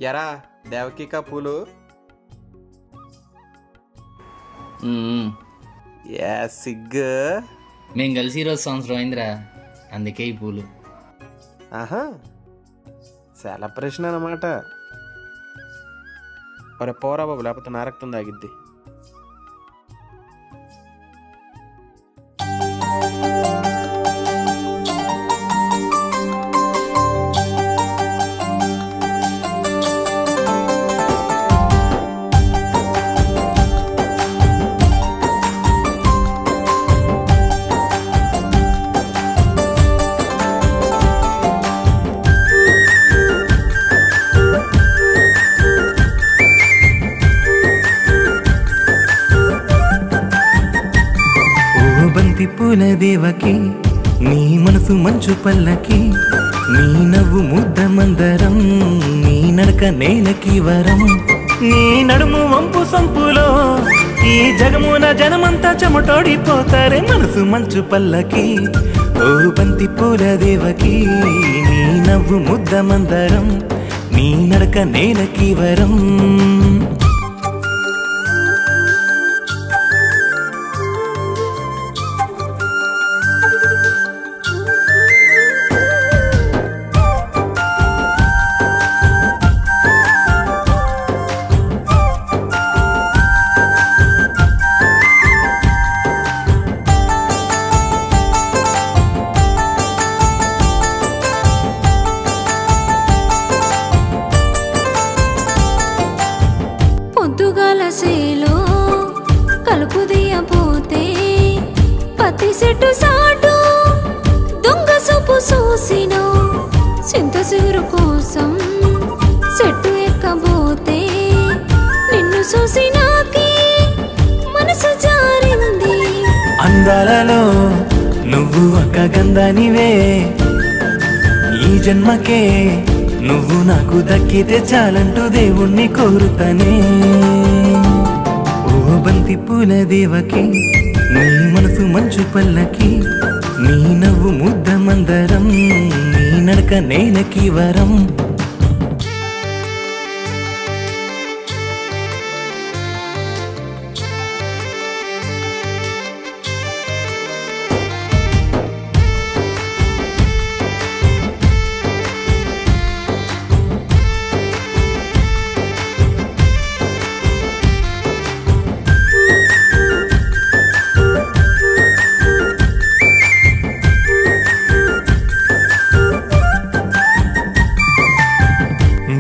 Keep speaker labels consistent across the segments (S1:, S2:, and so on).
S1: ఎరా దేవకికా పూలు సిగ్గు
S2: మేము కలిసి ఈరోజు సంవత్సరం అయిందిరా, అందుకే ఈ పూలు.
S1: ఆహా సెలబ్రేషన్ అన్నమాట. ఒరే పోరా బాబు, లేకపోతే నా రక్తం తాగిద్ది.
S3: బంతి పూల దేవకి, నీ మనసు మంచు పల్లకి, నీ నవ్వు ముద్ద మందరం, నీ నడక నేలకి వరం, నీ నడుము వంపు సంపులో ఈ జగమున జనమంతా చెమటోడిపోతారే మనసు మంచు పల్లకి. ఓ బంతి పూల దేవకి, నీ నవ్వు ముద్ద మందరం, నీ నడక నేలకి వరం.
S4: పొద్దుగాలసేలో కలుపు దియపోతే పత్తి చెట్టు సాటు దొంగ సొప్పు చూసిన చింత సిగురు కోసం చెట్టు ఎక్కబోతే నిన్ను చూసినాకి మనసు జారింది.
S3: అందాలలో నువ్వు ఒక గంధానివే, ఈ జన్మకే నువ్వు నాకు దక్కితే చాలంటూ దేవుణ్ణి కోరుతానే. ఓ బంతి పూల దేవకి, నీ మనసు మంచు పల్లకి, నీ నవ్వు ముద్ద మందరం, నీ నడక నేలకి వరం.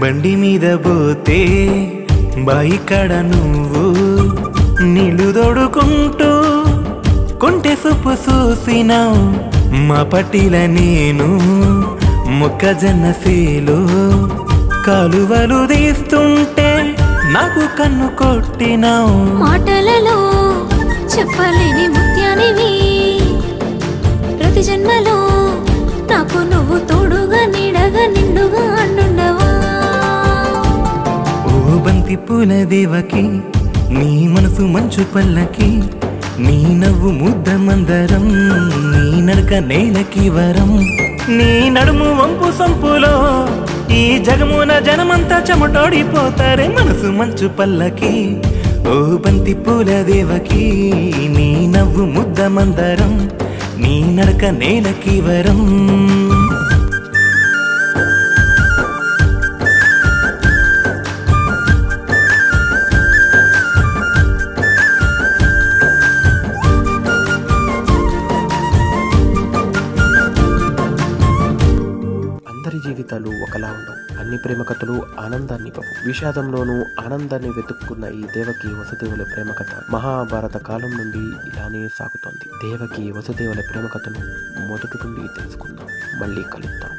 S3: బండి మీద పోతే బాయి కాడ నువ్వు నీళ్లు తోడుకుంటూ కొంటె సొప్పు చూసినావు, మా పట్టిల నేను మొక్కజొన్న సేలు కాలువలు తీస్తుంటే నాకు కన్ను కొట్టినావు.
S4: మాటలలో చెప్పలేని ముత్యానివి, ప్రతి జన్మలో నాకు నువ్వు తోడుగా నీడగా నిండుగా అండుండవా.
S3: ఓ బంతి పూల దేవకి, నీ మనసు మంచు పల్లకి, నీ నవ్వు ముద్ద మందరం, నీ నడక నేలకి వరం, నీ నడుము వంపు సంపులో ఈ జగమున జనమంతా చెమటోడిపోతారే మనసు మంచు పల్లకి. ఓ బంతి పూల దేవకి, నీ నవ్వు ముద్ద మందరం, నీ నడక నేలకి వరం.
S1: అందరి జీవితాలు ఒకలా ఉండవు. అన్ని ప్రేమ కథలు ఆనందాన్ని ఇవ్వవు. విషాదంలోనూ ఆనందాన్ని వెతుక్కున్న ఈ దేవకి వసుదేవుల ప్రేమ కథ మహాభారత కాలం నుండి ఇలానే సాగుతోంది. దేవకి వసుదేవుల ప్రేమ కథను మొదటి నుండి తెలుసుకుందాం. మళ్ళీ కలుద్దాం.